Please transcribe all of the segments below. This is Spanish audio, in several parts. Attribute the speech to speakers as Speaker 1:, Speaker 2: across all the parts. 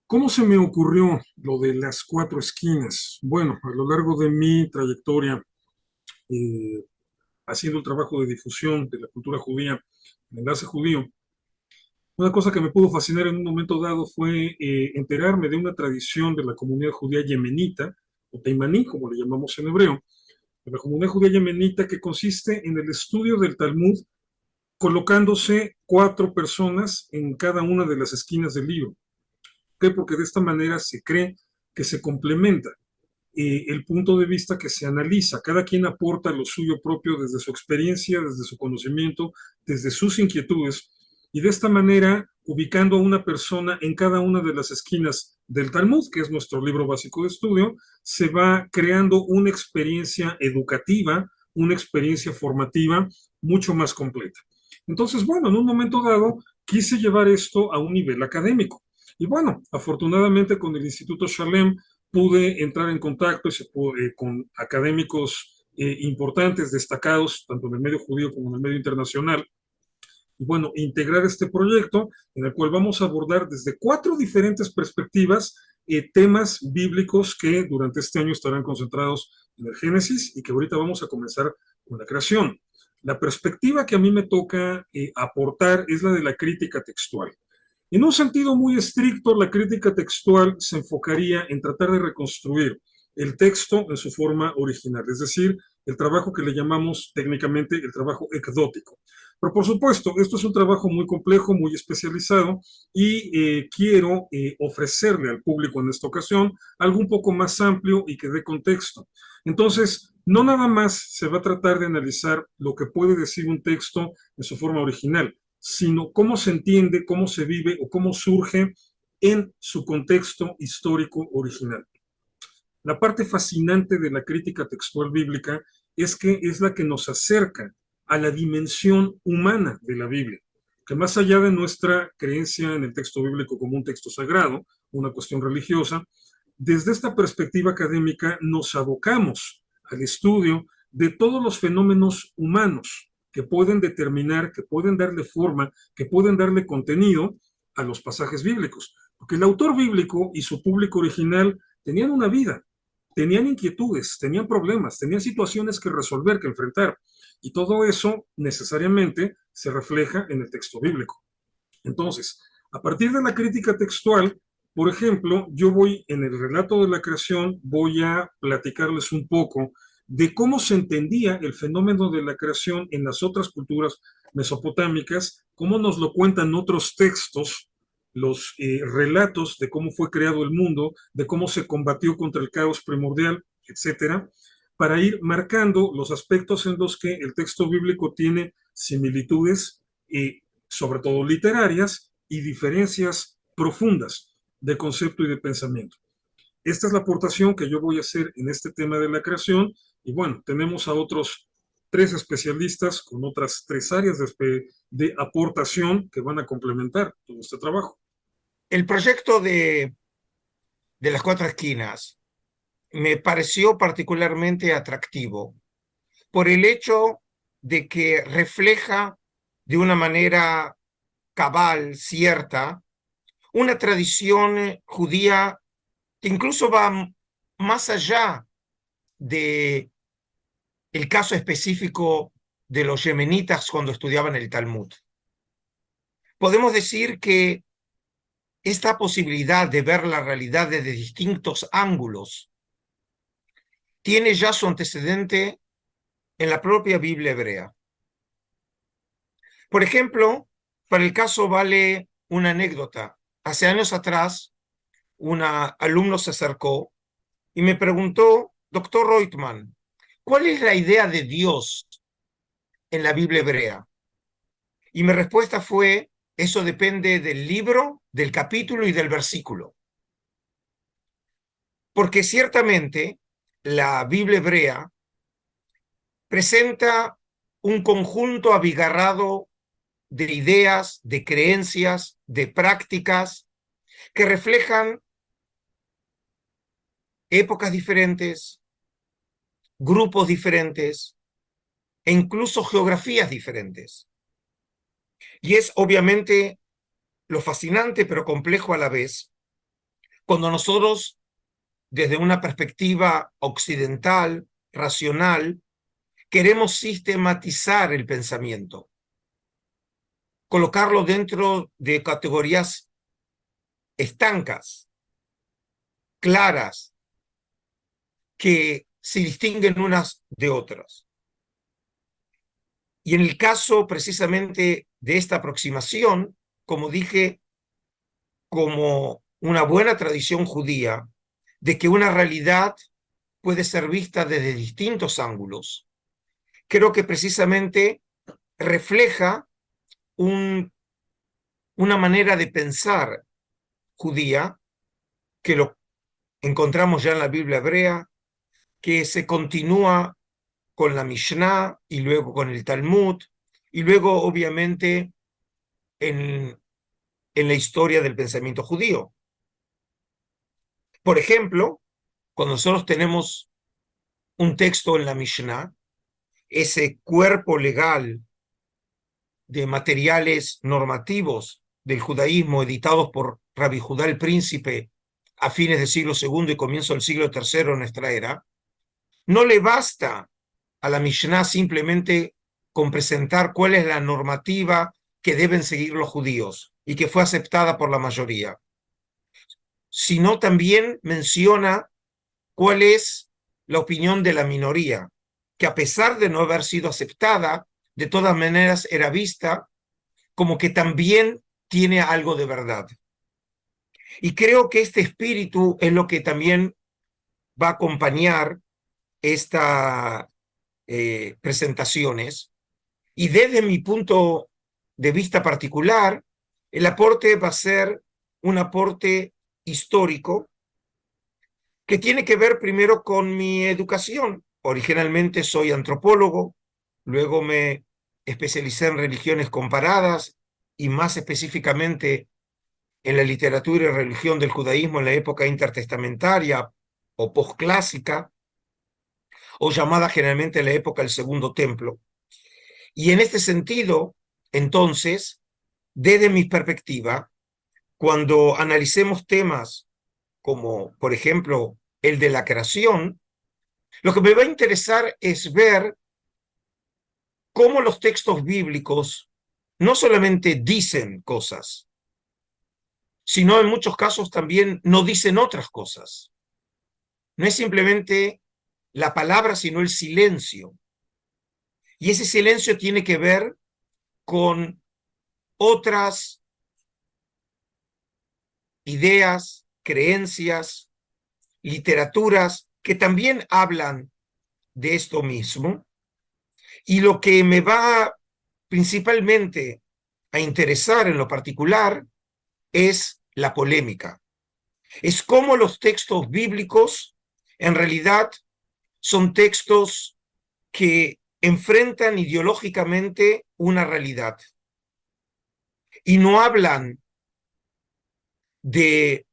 Speaker 1: ¿Cómo se me ocurrió lo de las cuatro esquinas? Bueno, a lo largo de mi trayectoria eh, haciendo el trabajo de difusión de la cultura judía, el enlace judío, una cosa que me pudo fascinar en un momento dado fue enterarme de una tradición de la comunidad judía yemenita, o teimaní, como le llamamos en hebreo, de la comunidad judía yemenita que consiste en el estudio del Talmud colocándose cuatro personas en cada una de las esquinas del libro. ¿Por qué? Porque de esta manera se cree que se complementa el punto de vista que se analiza. Cada quien aporta lo suyo propio desde su experiencia, desde su conocimiento, desde sus inquietudes, y de esta manera, ubicando a una persona en cada una de las esquinas del Talmud, que es nuestro libro básico de estudio, se va creando una experiencia educativa, una experiencia formativa mucho más completa. Entonces, bueno, en un momento dado quise llevar esto a un nivel académico. Y bueno, afortunadamente con el Instituto Shalem pude entrar en contacto con académicos importantes, destacados, tanto en el medio judío como en el medio internacional, y bueno, integrar este proyecto en el cual vamos a abordar desde cuatro diferentes perspectivas temas bíblicos que durante este año estarán concentrados en el Génesis y que ahorita vamos a comenzar con la creación. La perspectiva que a mí me toca aportar es la de la crítica textual. En un sentido muy estricto, la crítica textual se enfocaría en tratar de reconstruir el texto en su forma original, es decir, el trabajo que le llamamos técnicamente el trabajo ecdótico. Pero por supuesto, esto es un trabajo muy complejo, muy especializado y quiero ofrecerle al público en esta ocasión algo un poco más amplio y que dé contexto. Entonces, no nada más se va a tratar de analizar lo que puede decir un texto en su forma original, sino cómo se entiende, cómo se vive o cómo surge en su contexto histórico original. La parte fascinante de la crítica textual bíblica es que es la que nos acerca a la dimensión humana de la Biblia, que más allá de nuestra creencia en el texto bíblico como un texto sagrado, una cuestión religiosa, desde esta perspectiva académica nos abocamos al estudio de todos los fenómenos humanos que pueden determinar, que pueden darle forma, que pueden darle contenido a los pasajes bíblicos. Porque el autor bíblico y su público original tenían una vida, tenían inquietudes, tenían problemas, tenían situaciones que resolver, que enfrentar. Y todo eso necesariamente se refleja en el texto bíblico. Entonces, a partir de la crítica textual, por ejemplo, yo voy en el relato de la creación, voy a platicarles un poco de cómo se entendía el fenómeno de la creación en las otras culturas mesopotámicas, cómo nos lo cuentan otros textos, los relatos de cómo fue creado el mundo, de cómo se combatió contra el caos primordial, etcétera, para ir marcando los aspectos en los que el texto bíblico tiene similitudes sobre todo literarias, y diferencias profundas de concepto y de pensamiento. Esta es la aportación que yo voy a hacer en este tema de la creación y bueno, tenemos a otros tres especialistas con otras tres áreas de aportación que van a complementar todo este trabajo.
Speaker 2: El proyecto de las cuatro esquinas me pareció particularmente atractivo por el hecho de que refleja de una manera cabal, cierta, una tradición judía que incluso va más allá de el caso específico de los yemenitas cuando estudiaban el Talmud. Podemos decir que esta posibilidad de ver la realidad desde distintos ángulos tiene ya su antecedente en la propia Biblia hebrea. Por ejemplo, para el caso vale una anécdota. Hace años atrás, un alumno se acercó y me preguntó, doctor Reutemann, ¿cuál es la idea de Dios en la Biblia hebrea? Y mi respuesta fue, eso depende del libro, del capítulo y del versículo. Porque ciertamente la Biblia hebrea presenta un conjunto abigarrado de ideas, de creencias, de prácticas que reflejan épocas diferentes, grupos diferentes e incluso geografías diferentes. Y es obviamente lo fascinante pero complejo a la vez cuando nosotros, desde una perspectiva occidental, racional, queremos sistematizar el pensamiento, colocarlo dentro de categorías estancas, claras, que se distinguen unas de otras. Y en el caso precisamente de esta aproximación, como dije, como una buena tradición judía, de que una realidad puede ser vista desde distintos ángulos, creo que precisamente refleja una manera de pensar judía, que lo encontramos ya en la Biblia hebrea, que se continúa con la Mishnah y luego con el Talmud, y luego obviamente en la historia del pensamiento judío. Por ejemplo, cuando nosotros tenemos un texto en la Mishnah, ese cuerpo legal de materiales normativos del judaísmo editados por Rabbi Judá el Príncipe a fines del siglo II y comienzo del siglo III de nuestra era, no le basta a la Mishnah simplemente con presentar cuál es la normativa que deben seguir los judíos y que fue aceptada por la mayoría, sino también menciona cuál es la opinión de la minoría, que a pesar de no haber sido aceptada, de todas maneras era vista como que también tiene algo de verdad. Y creo que este espíritu es lo que también va a acompañar estas presentaciones. Y desde mi punto de vista particular, el aporte va a ser un aporte histórico que tiene que ver primero con mi educación. Originalmente soy antropólogo, luego me especialicé en religiones comparadas y más específicamente en la literatura y religión del judaísmo en la época intertestamentaria o posclásica, o llamada generalmente la época del Segundo Templo. Y en este sentido, entonces, desde mi perspectiva, cuando analicemos temas como, por ejemplo, el de la creación, lo que me va a interesar es ver cómo los textos bíblicos no solamente dicen cosas, sino en muchos casos también no dicen otras cosas. No es simplemente la palabra, sino el silencio. Y ese silencio tiene que ver con otras ideas, creencias, literaturas que también hablan de esto mismo. Y lo que me va principalmente a interesar en lo particular es la polémica. Es cómo los textos bíblicos en realidad son textos que enfrentan ideológicamente una realidad y no hablan de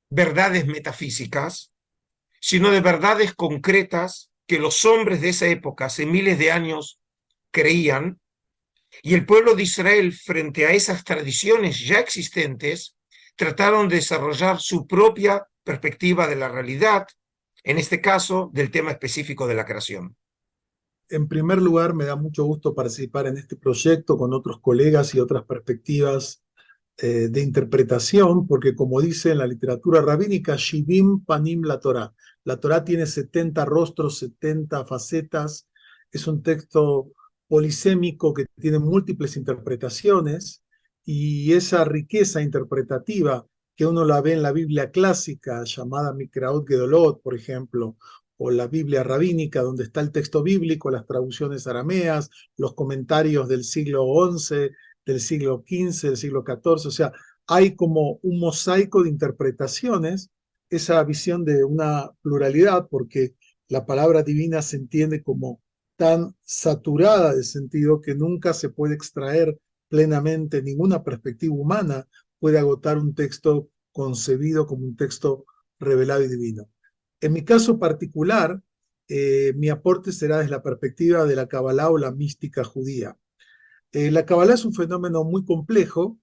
Speaker 2: verdades metafísicas, sino de verdades concretas que los hombres de esa época, hace miles de años, creían, y el pueblo de Israel, frente a esas tradiciones ya existentes, trataron de desarrollar su propia perspectiva de la realidad, en este caso, del tema específico de la creación.
Speaker 3: En primer lugar, me da mucho gusto participar en este proyecto con otros colegas y otras perspectivas de interpretación, porque como dice en la literatura rabínica, Shivim Panim la Torá tiene 70 rostros, 70 facetas, es un texto polisémico que tiene múltiples interpretaciones, y esa riqueza interpretativa que uno la ve en la Biblia clásica, llamada Mikraot Gedolot, por ejemplo, o la Biblia rabínica, donde está el texto bíblico, las traducciones arameas, los comentarios del siglo XI, del siglo XV, del siglo XIV, o sea, hay como un mosaico de interpretaciones, esa visión de una pluralidad, porque la palabra divina se entiende como tan saturada de sentido que nunca se puede extraer plenamente, ninguna perspectiva humana puede agotar un texto concebido como un texto revelado y divino. En mi caso particular, mi aporte será desde la perspectiva de la Kabbalah o la mística judía. La Kabbalah es un fenómeno muy complejo,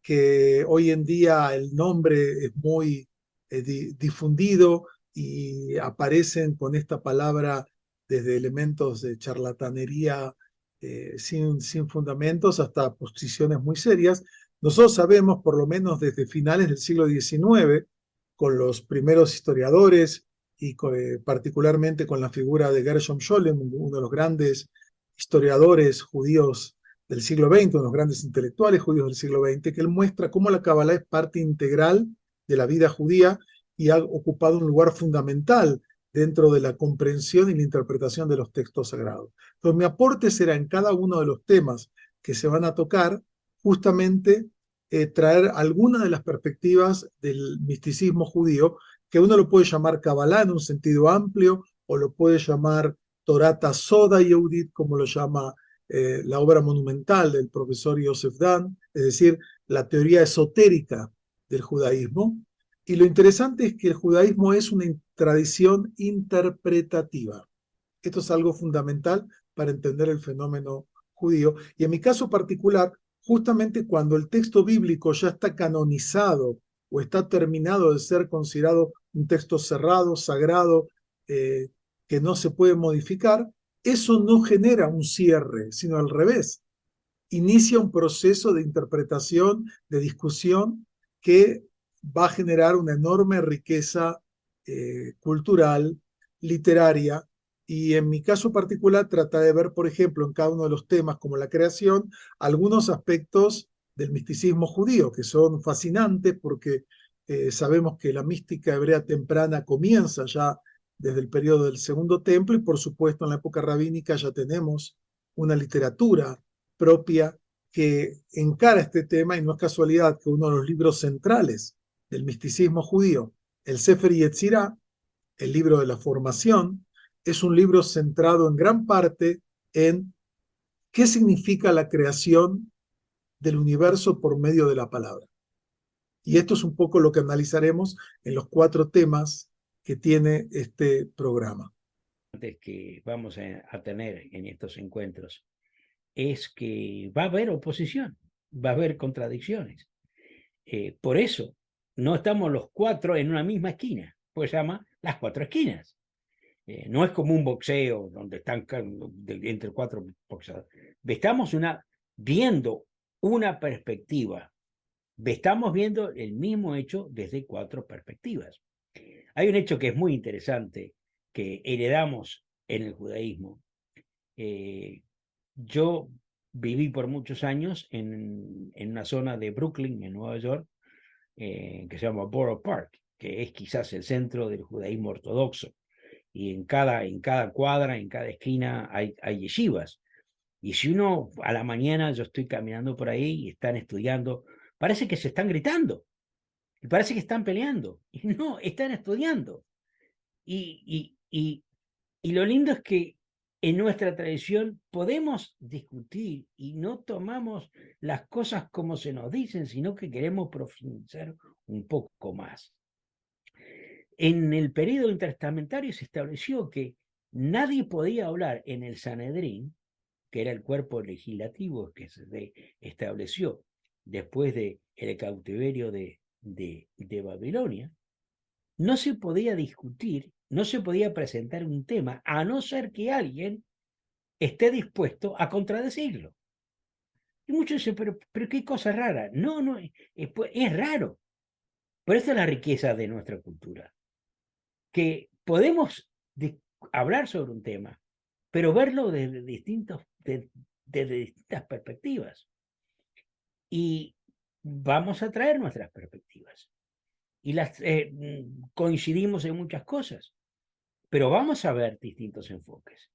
Speaker 3: que hoy en día el nombre es muy difundido y aparecen con esta palabra desde elementos de charlatanería sin fundamentos hasta posiciones muy serias. Nosotros sabemos, por lo menos desde finales del siglo XIX, con los primeros historiadores y particularmente con la figura de Gershom Scholem, uno de los grandes historiadores judíos del siglo XX, uno de los grandes intelectuales judíos del siglo XX, que él muestra cómo la Kabbalah es parte integral de la vida judía y ha ocupado un lugar fundamental dentro de la comprensión y la interpretación de los textos sagrados. Entonces, mi aporte será en cada uno de los temas que se van a tocar, justamente traer algunas de las perspectivas del misticismo judío, que uno lo puede llamar Kabbalah en un sentido amplio, o lo puede llamar Torata Soda Yehudit, como lo llama la obra monumental del profesor Yosef Dan, es decir, la teoría esotérica del judaísmo. Y lo interesante es que el judaísmo es una tradición interpretativa. Esto es algo fundamental para entender el fenómeno judío. Y en mi caso particular, justamente cuando el texto bíblico ya está canonizado o está terminado de ser considerado un texto cerrado, sagrado, que no se puede modificar, eso no genera un cierre, sino al revés. Inicia un proceso de interpretación, de discusión, que va a generar una enorme riqueza cultural, literaria, y en mi caso particular trata de ver, por ejemplo, en cada uno de los temas como la creación, algunos aspectos del misticismo judío que son fascinantes porque sabemos que la mística hebrea temprana comienza ya desde el periodo del Segundo Templo y por supuesto en la época rabínica ya tenemos una literatura propia que encara este tema, y no es casualidad que uno de los libros centrales del misticismo judío, el Sefer Yetzirah, el libro de la formación, es un libro centrado en gran parte en qué significa la creación del universo por medio de la palabra. Y esto es un poco lo que analizaremos en los 4 temas que tiene este programa.
Speaker 4: Que vamos a tener en estos encuentros es que va a haber oposición, va a haber contradicciones. Por eso no estamos los 4 en una misma esquina, pues se llama las 4 esquinas. No es como un boxeo donde están entre 4 boxeadores. Estamos viendo una perspectiva, estamos viendo el mismo hecho desde 4 perspectivas. Hay un hecho que es muy interesante que heredamos en el judaísmo. Yo viví por muchos años en una zona de Brooklyn, en Nueva York, que se llama Borough Park, que es quizás el centro del judaísmo ortodoxo. Y en cada cuadra, en cada esquina hay yeshivas. Y si uno a la mañana, yo estoy caminando por ahí y están estudiando, parece que se están gritando, y parece que están peleando, y no, están estudiando. Y lo lindo es que en nuestra tradición podemos discutir y no tomamos las cosas como se nos dicen, sino que queremos profundizar un poco más. En el periodo intertestamentario se estableció que nadie podía hablar en el Sanedrín, que era el cuerpo legislativo que se estableció después del cautiverio de Babilonia. No se podía discutir, no se podía presentar un tema, a no ser que alguien esté dispuesto a contradecirlo. Y muchos dicen, pero qué cosa rara. No, es raro. Pero esta es la riqueza de nuestra cultura, que podemos hablar sobre un tema, pero verlo desde distintas perspectivas. Y vamos a traer nuestras perspectivas. Y coincidimos en muchas cosas, pero vamos a ver distintos enfoques.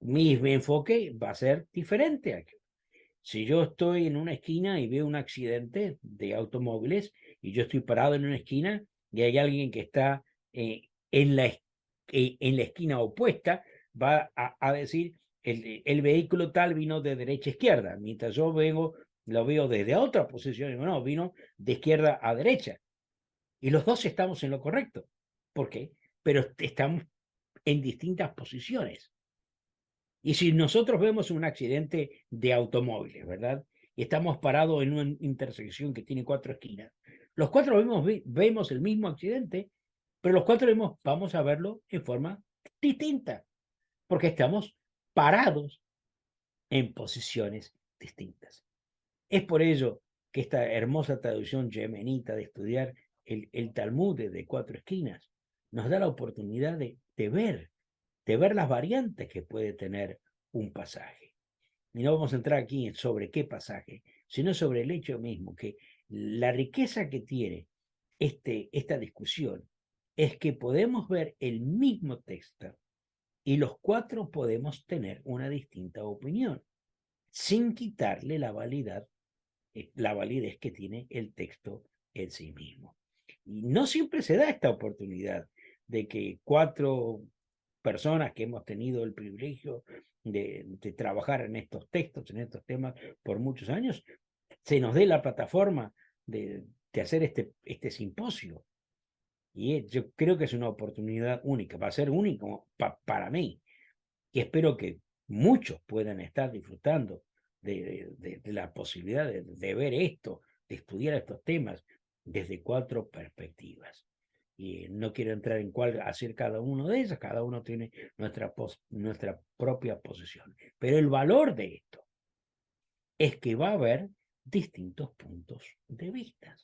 Speaker 4: Mi enfoque va a ser diferente. Si yo estoy en una esquina y veo un accidente de automóviles y yo estoy parado en una esquina y hay alguien que está en la esquina opuesta, va a decir el vehículo tal vino de derecha a izquierda, mientras yo lo veo desde otra posición, no, vino de izquierda a derecha. Y los dos estamos en lo correcto. ¿Por qué? Pero estamos en distintas posiciones. Y si nosotros vemos un accidente de automóviles, ¿verdad? Y estamos parados en una intersección que tiene 4 esquinas, Los cuatro vemos el mismo accidente, pero los cuatro vamos a verlo en forma distinta, porque estamos parados en posiciones distintas. Es por ello que esta hermosa traducción yemenita de estudiar el Talmud de cuatro esquinas nos da la oportunidad de ver las variantes que puede tener un pasaje. Y no vamos a entrar aquí sobre qué pasaje, sino sobre el hecho mismo, que la riqueza que tiene esta discusión es que podemos ver el mismo texto y los cuatro podemos tener una distinta opinión, sin quitarle la validez que tiene el texto en sí mismo. Y no siempre se da esta oportunidad de que cuatro personas que hemos tenido el privilegio de trabajar en estos textos, en estos temas por muchos años, se nos dé la plataforma de hacer este simposio. Y yo creo que es una oportunidad única, va a ser único para mí. Y espero que muchos puedan estar disfrutando de la posibilidad de ver esto, de estudiar estos temas desde cuatro perspectivas. Y no quiero entrar en cuál hacer cada uno de ellas, cada uno tiene nuestra propia posición. Pero el valor de esto es que va a haber distintos puntos de vista.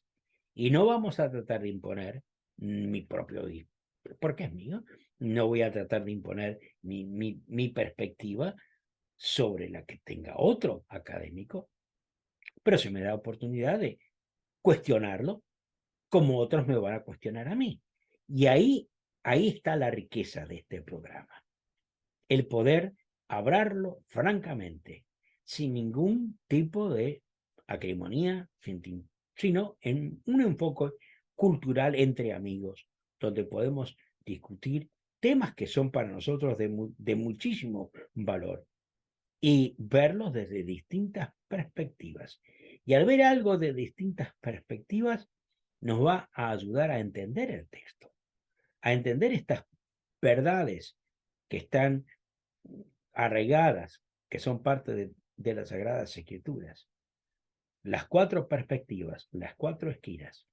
Speaker 4: Y no vamos a tratar de imponer mi propio, porque es mío, no voy a tratar de imponer mi perspectiva sobre la que tenga otro académico, pero se me da oportunidad de cuestionarlo como otros me van a cuestionar a mí. Y ahí está la riqueza de este programa, el poder hablarlo francamente, sin ningún tipo de acrimonía, sino en un enfoque cultural entre amigos, donde podemos discutir temas que son para nosotros de muchísimo valor y verlos desde distintas perspectivas. Y al ver algo de distintas perspectivas, nos va a ayudar a entender el texto, a entender estas verdades que están arraigadas, que son parte de las Sagradas Escrituras. Las cuatro perspectivas, las cuatro esquinas,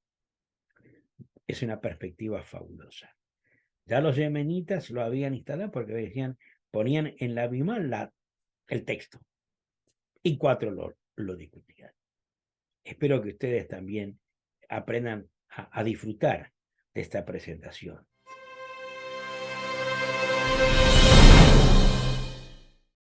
Speaker 4: es una perspectiva fabulosa. Ya los yemenitas lo habían instalado porque decían, ponían en la Bimá el texto y cuatro lo discutían. Espero que ustedes también aprendan a disfrutar de esta presentación.